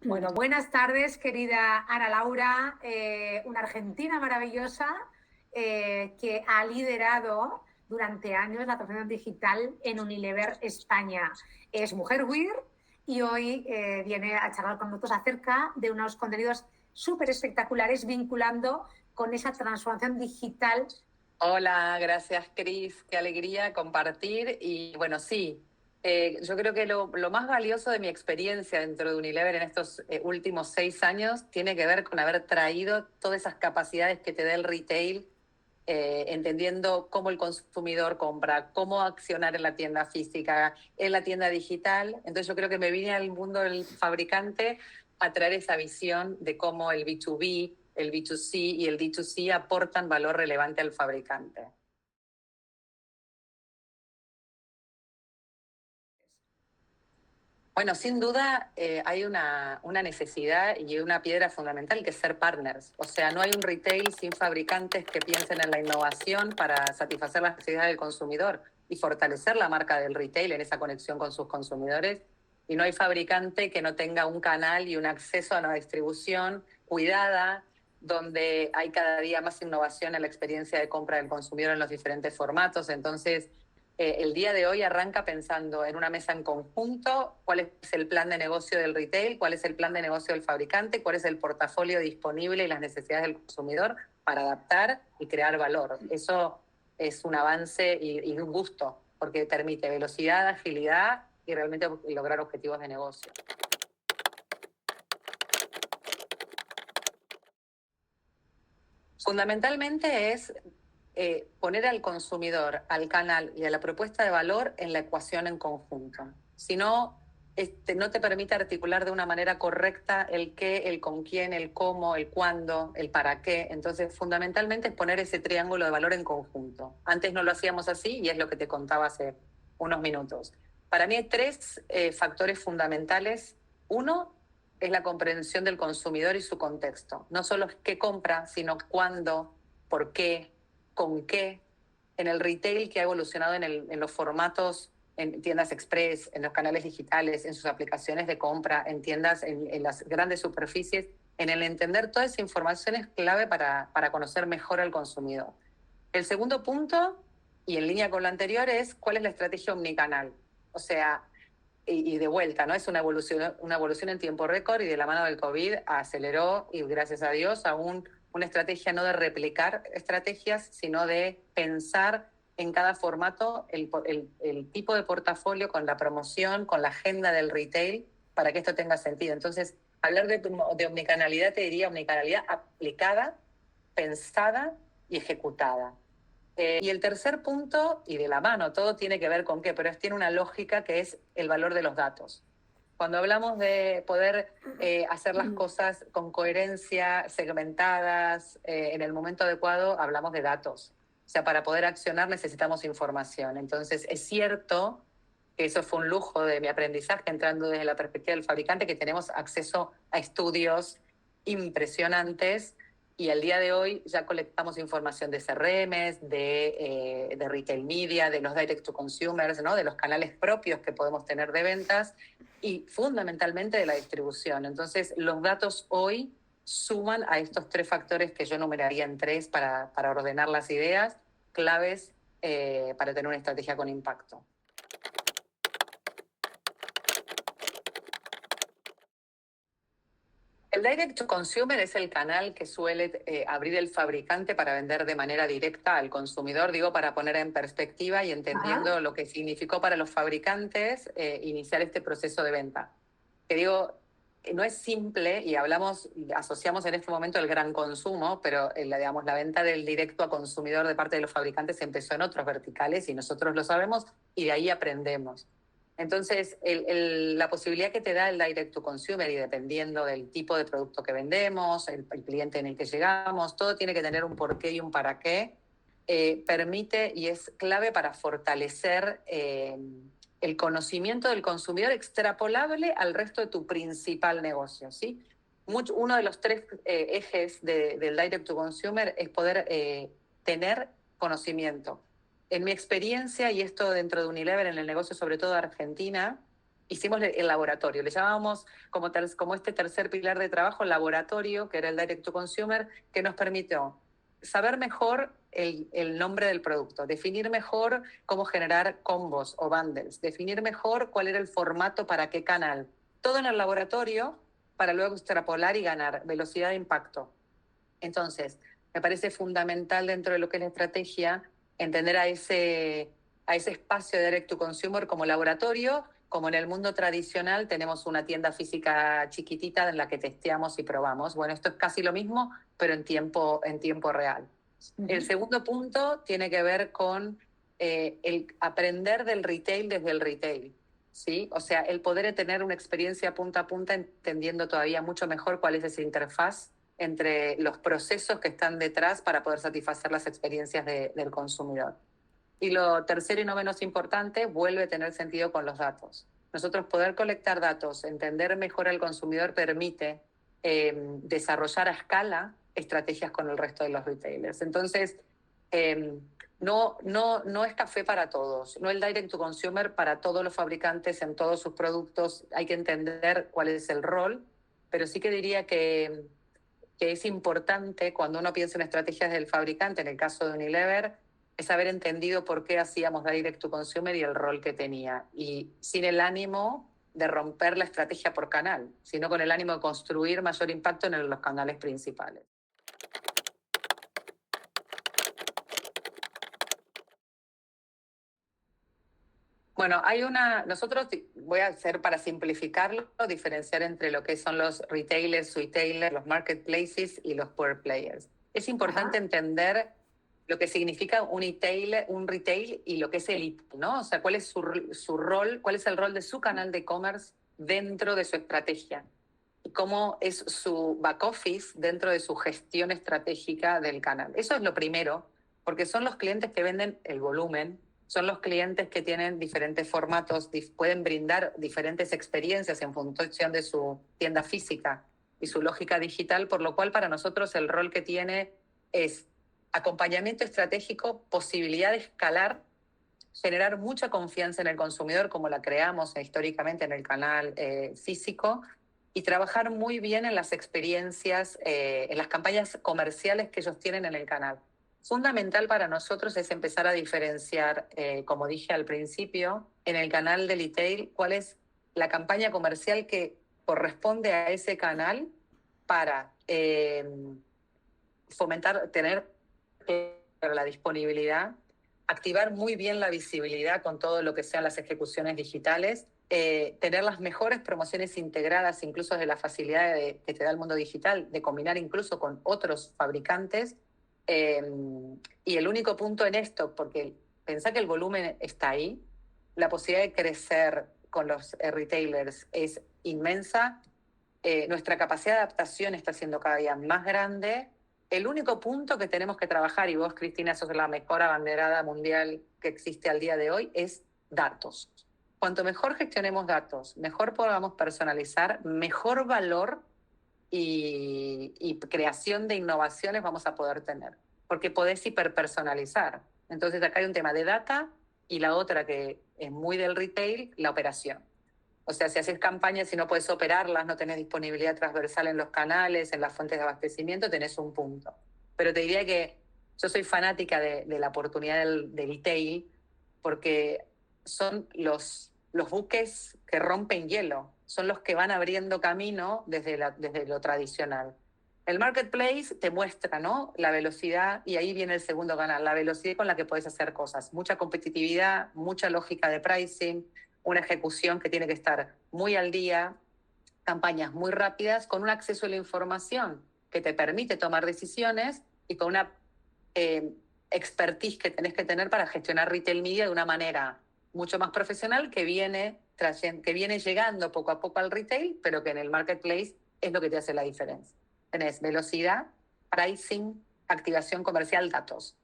Bueno, buenas tardes, querida Ana Laura, una argentina maravillosa que ha liderado durante años la transformación digital en Unilever España. Es mujer queer y hoy viene a charlar con nosotros acerca de unos contenidos súper espectaculares vinculando con esa transformación digital. Hola, gracias Cris, qué alegría compartir. Y bueno, sí, yo creo que lo más valioso de mi experiencia dentro de Unilever en estos últimos 6 años tiene que ver con haber traído todas esas capacidades que te da el retail, entendiendo cómo el consumidor compra, cómo accionar en la tienda física, en la tienda digital. Entonces yo creo que me vine al mundo del fabricante a traer esa visión de cómo el B2B, el B2C y el D2C aportan valor relevante al fabricante. Bueno, sin duda hay una necesidad y una piedra fundamental que es ser partners. O sea, no hay un retail sin fabricantes que piensen en la innovación para satisfacer las necesidades del consumidor y fortalecer la marca del retail en esa conexión con sus consumidores. Y no hay fabricante que no tenga un canal y un acceso a una distribución cuidada, donde hay cada día más innovación en la experiencia de compra del consumidor en los diferentes formatos. Entonces, el día de hoy arranca pensando en una mesa en conjunto, cuál es el plan de negocio del retail, cuál es el plan de negocio del fabricante, cuál es el portafolio disponible y las necesidades del consumidor para adaptar y crear valor. Eso es un avance y un gusto, porque permite velocidad, agilidad y realmente lograr objetivos de negocio. Fundamentalmente es poner al consumidor, al canal y a la propuesta de valor en la ecuación en conjunto. Si no, no te permite articular de una manera correcta el qué, el con quién, el cómo, el cuándo, el para qué. Entonces, fundamentalmente es poner ese triángulo de valor en conjunto. Antes no lo hacíamos así y es lo que te contaba hace unos minutos. Para mí hay tres factores fundamentales. Uno es la comprensión del consumidor y su contexto. No solo es qué compra, sino cuándo, por qué, con qué. En el retail que ha evolucionado en los formatos, en tiendas express, en los canales digitales, en sus aplicaciones de compra, en tiendas, en las grandes superficies, en el entender toda esa información es clave para conocer mejor al consumidor. El segundo punto, y en línea con lo anterior, es cuál es la estrategia omnicanal. O sea, y de vuelta, ¿no? Es una evolución en tiempo récord y de la mano del COVID aceleró y gracias a Dios aún una estrategia no de replicar estrategias, sino de pensar en cada formato el tipo de portafolio con la promoción, con la agenda del retail para que esto tenga sentido. Entonces, hablar de omnicanalidad, te diría omnicanalidad aplicada, pensada y ejecutada. Y el tercer punto, y de la mano, todo tiene que ver con qué, pero tiene una lógica que es el valor de los datos. Cuando hablamos de poder hacer las cosas con coherencia, segmentadas, en el momento adecuado, hablamos de datos. O sea, para poder accionar necesitamos información. Entonces, es cierto que eso fue un lujo de mi aprendizaje, entrando desde la perspectiva del fabricante, que tenemos acceso a estudios impresionantes y al día de hoy ya colectamos información de CRMs, de retail media, de los direct to consumers, ¿no? De los canales propios que podemos tener de ventas y fundamentalmente de la distribución. Entonces, los datos hoy suman a estos tres factores que yo numeraría en tres para ordenar las ideas claves para tener una estrategia con impacto. El direct to consumer es el canal que suele abrir el fabricante para vender de manera directa al consumidor, digo, para poner en perspectiva y entendiendo lo que significó para los fabricantes iniciar este proceso de venta. Que digo, no es simple y asociamos en este momento el gran consumo, pero digamos, la venta del directo a consumidor de parte de los fabricantes empezó en otros verticales y nosotros lo sabemos y de ahí aprendemos. Entonces, la posibilidad que te da el direct to consumer y dependiendo del tipo de producto que vendemos, el cliente en el que llegamos, todo tiene que tener un porqué y un para qué, permite y es clave para fortalecer el conocimiento del consumidor extrapolable al resto de tu principal negocio, ¿sí? Uno de los tres ejes del direct to consumer es poder tener conocimiento. En mi experiencia, y esto dentro de Unilever, en el negocio sobre todo de Argentina, hicimos el laboratorio. Le llamábamos como este tercer pilar de trabajo, laboratorio, que era el Direct to Consumer, que nos permitió saber mejor el nombre del producto, definir mejor cómo generar combos o bundles, definir mejor cuál era el formato para qué canal. Todo en el laboratorio para luego extrapolar y ganar velocidad de impacto. Entonces, me parece fundamental dentro de lo que es la estrategia entender a ese espacio de direct to consumer como laboratorio, como en el mundo tradicional tenemos una tienda física chiquitita en la que testeamos y probamos. Bueno, esto es casi lo mismo, pero en tiempo real. El segundo punto tiene que ver con el aprender del retail desde el retail, ¿sí? O sea, el poder tener una experiencia punta a punta entendiendo todavía mucho mejor cuál es esa interfaz entre los procesos que están detrás para poder satisfacer las experiencias del consumidor. Y lo tercero y no menos importante, vuelve a tener sentido con los datos. Nosotros poder colectar datos, entender mejor al consumidor permite desarrollar a escala estrategias con el resto de los retailers. Entonces, no es café para todos, no el direct to consumer para todos los fabricantes en todos sus productos. Hay que entender cuál es el rol, pero sí que diría que es importante cuando uno piensa en estrategias del fabricante, en el caso de Unilever, es haber entendido por qué hacíamos direct to consumer y el rol que tenía. Y sin el ánimo de romper la estrategia por canal, sino con el ánimo de construir mayor impacto en los canales principales. Bueno, nosotros voy a hacer para simplificarlo, diferenciar entre lo que son los retailers, retailers, los marketplaces y los pure players. Es importante entender lo que significa un retail y lo que es el e-tail, ¿no? O sea, cuál es su rol, cuál es el rol de su canal de e-commerce dentro de su estrategia y cómo es su back office dentro de su gestión estratégica del canal. Eso es lo primero, porque son los clientes que venden el volumen, son los clientes que tienen diferentes formatos, pueden brindar diferentes experiencias en función de su tienda física y su lógica digital, por lo cual para nosotros el rol que tiene es acompañamiento estratégico, posibilidad de escalar, generar mucha confianza en el consumidor, como la creamos históricamente en el canal físico, y trabajar muy bien en las experiencias, en las campañas comerciales que ellos tienen en el canal. Fundamental para nosotros es empezar a diferenciar, como dije al principio, en el canal del e-tail, cuál es la campaña comercial que corresponde a ese canal para fomentar, tener la disponibilidad, activar muy bien la visibilidad con todo lo que sean las ejecuciones digitales, tener las mejores promociones integradas, incluso de la facilidad que te da el mundo digital, de combinar incluso con otros fabricantes. Y el único punto en esto, porque pensá que el volumen está ahí, la posibilidad de crecer con los retailers es inmensa, nuestra capacidad de adaptación está siendo cada día más grande. El único punto que tenemos que trabajar, y vos, Cristina, sos la mejor abanderada mundial que existe al día de hoy, es datos. Cuanto mejor gestionemos datos, mejor podamos personalizar, mejor valor y creación de innovaciones vamos a poder tener, porque podés hiperpersonalizar. Entonces acá hay un tema de data y la otra que es muy del retail, la operación. O sea, si haces campañas y no puedes operarlas, no tenés disponibilidad transversal en los canales, en las fuentes de abastecimiento, tenés un punto. Pero te diría que yo soy fanática de la oportunidad del retail porque son los buques que rompen hielo, son los que van abriendo camino desde lo tradicional. El marketplace te muestra, ¿no?, la velocidad, y ahí viene el segundo canal, la velocidad con la que puedes hacer cosas. Mucha competitividad, mucha lógica de pricing, una ejecución que tiene que estar muy al día, campañas muy rápidas, con un acceso a la información que te permite tomar decisiones y con una expertise que tenés que tener para gestionar retail media de una manera mucho más profesional que viene llegando poco a poco al retail, pero que en el marketplace es lo que te hace la diferencia. Tenés velocidad, pricing, activación comercial, datos,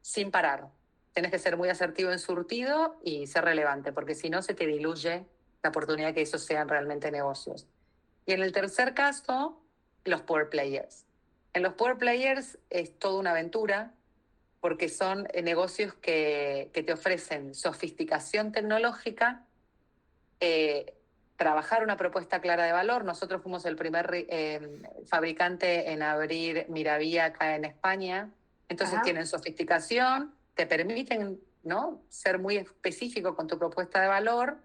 sin parar. Tenés que ser muy asertivo en surtido y ser relevante, porque si no se te diluye la oportunidad de que esos sean realmente negocios. Y en el tercer caso, los power players. En los power players es toda una aventura, porque son negocios que te ofrecen sofisticación tecnológica, trabajar una propuesta clara de valor. Nosotros fuimos el primer fabricante en abrir Miravía acá en España. Entonces tienen sofisticación, te permiten, ¿no?, ser muy específico con tu propuesta de valor.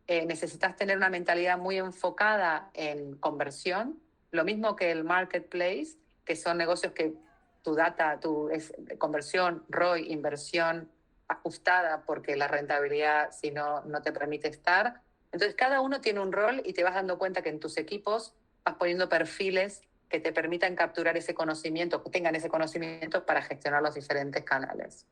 Necesitas tener una mentalidad muy enfocada en conversión, lo mismo que el marketplace, que son negocios que tu data, es conversión, ROI, inversión ajustada, porque la rentabilidad, si no, no te permite estar. Entonces, cada uno tiene un rol y te vas dando cuenta que en tus equipos vas poniendo perfiles que te permitan capturar ese conocimiento, que tengan ese conocimiento para gestionar los diferentes canales.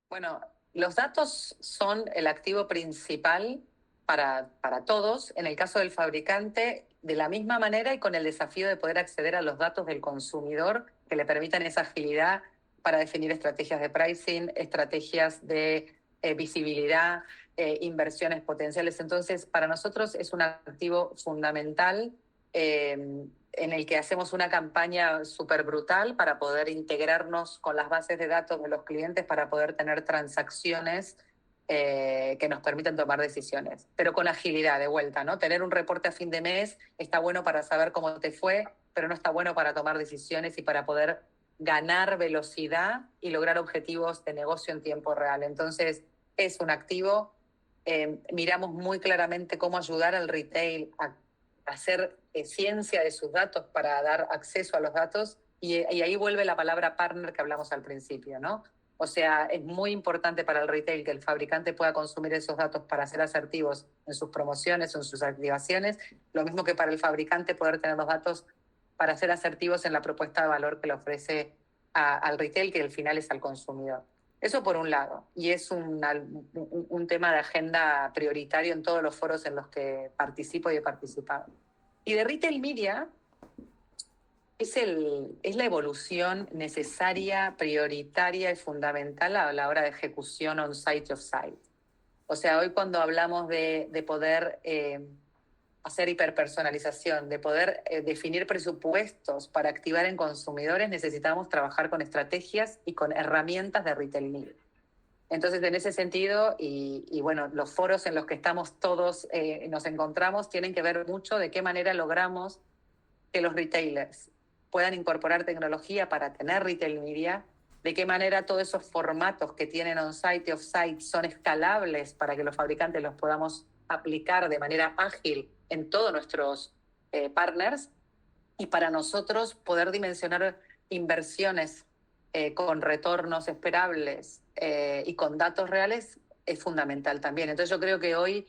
Bueno, los datos son el activo principal para todos. En el caso del fabricante, de la misma manera y con el desafío de poder acceder a los datos del consumidor que le permitan esa agilidad para definir estrategias de pricing, estrategias de visibilidad, inversiones potenciales. Entonces, para nosotros es un activo fundamental en el que hacemos una campaña súper brutal para poder integrarnos con las bases de datos de los clientes para poder tener transacciones que nos permitan tomar decisiones, pero con agilidad, de vuelta, ¿no? Tener un reporte a fin de mes está bueno para saber cómo te fue, pero no está bueno para tomar decisiones y para poder ganar velocidad y lograr objetivos de negocio en tiempo real. Entonces, es un activo. Miramos muy claramente cómo ayudar al retail a hacer ciencia de sus datos para dar acceso a los datos, y ahí vuelve la palabra partner que hablamos al principio, ¿no? O sea, es muy importante para el retail que el fabricante pueda consumir esos datos para ser asertivos en sus promociones o en sus activaciones, lo mismo que para el fabricante poder tener los datos para ser asertivos en la propuesta de valor que le ofrece al retail, que al final es al consumidor. Eso por un lado, y es un tema de agenda prioritario en todos los foros en los que participo y he participado. Y de retail media es la evolución necesaria, prioritaria y fundamental a la hora de ejecución on-site y off-site. O sea, hoy cuando hablamos de poder hacer hiperpersonalización, de poder definir presupuestos para activar en consumidores, necesitamos trabajar con estrategias y con herramientas de retail media. Entonces, en ese sentido, y bueno, los foros en los que estamos todos, nos encontramos, tienen que ver mucho de qué manera logramos que los retailers puedan incorporar tecnología para tener retail media, de qué manera todos esos formatos que tienen on-site y off-site son escalables para que los fabricantes los podamos aplicar de manera ágil en todos nuestros partners, y para nosotros poder dimensionar inversiones con retornos esperables y con datos reales es fundamental también. Entonces yo creo que hoy,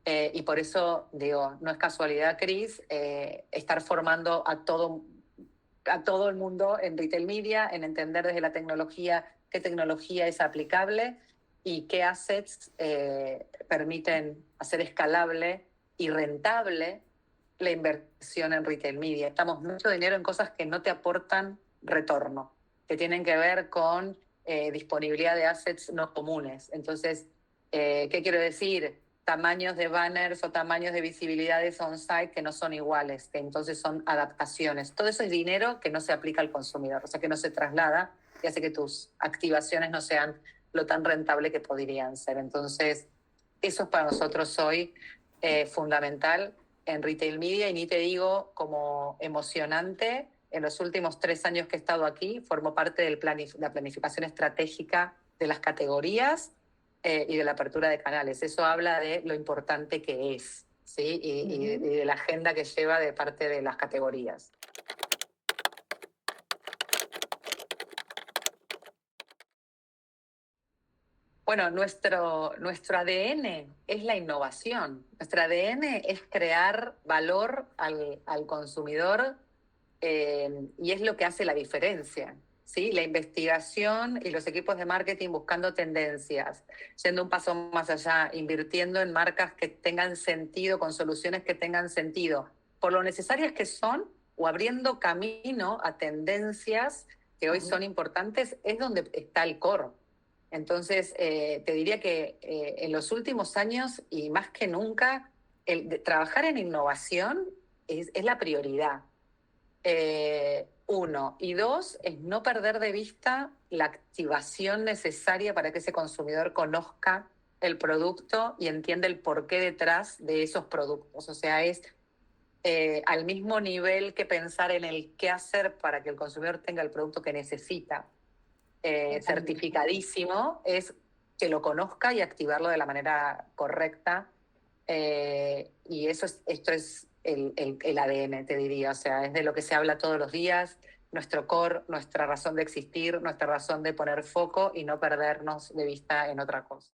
y por eso digo, no es casualidad, Cris, estar formando a todo el mundo en retail media, en entender desde la tecnología qué tecnología es aplicable y qué assets permiten hacer escalable y rentable la inversión en retail media. Estamos mucho dinero en cosas que no te aportan retorno, que tienen que ver con disponibilidad de assets no comunes. Entonces, ¿qué quiero decir? Tamaños de banners o tamaños de visibilidades on-site que no son iguales, que entonces son adaptaciones. Todo eso es dinero que no se aplica al consumidor, o sea, que no se traslada y hace que tus activaciones no sean lo tan rentable que podrían ser. Entonces, eso es para nosotros hoy fundamental en retail media, y ni te digo como emocionante. En los últimos 3 años que he estado aquí, formo parte de la planificación estratégica de las categorías y de la apertura de canales. Eso habla de lo importante que es, ¿sí? Y de la agenda que lleva de parte de las categorías. Bueno, nuestro ADN es la innovación. Nuestro ADN es crear valor al consumidor y es lo que hace la diferencia, ¿sí? La investigación y los equipos de marketing buscando tendencias, yendo un paso más allá, invirtiendo en marcas que tengan sentido, con soluciones que tengan sentido, por lo necesarias que son, o abriendo camino a tendencias que hoy son importantes, es donde está el core. Entonces, te diría que en los últimos años, y más que nunca, trabajar en innovación es la prioridad. uno. Y dos, es no perder de vista la activación necesaria para que ese consumidor conozca el producto y entienda el porqué detrás de esos productos. O sea, es al mismo nivel que pensar en el qué hacer para que el consumidor tenga el producto que necesita, certificadísimo, es que lo conozca y activarlo de la manera correcta. Y esto es el ADN, te diría. O sea, es de lo que se habla todos los días, nuestro core, nuestra razón de existir, nuestra razón de poner foco y no perdernos de vista en otra cosa.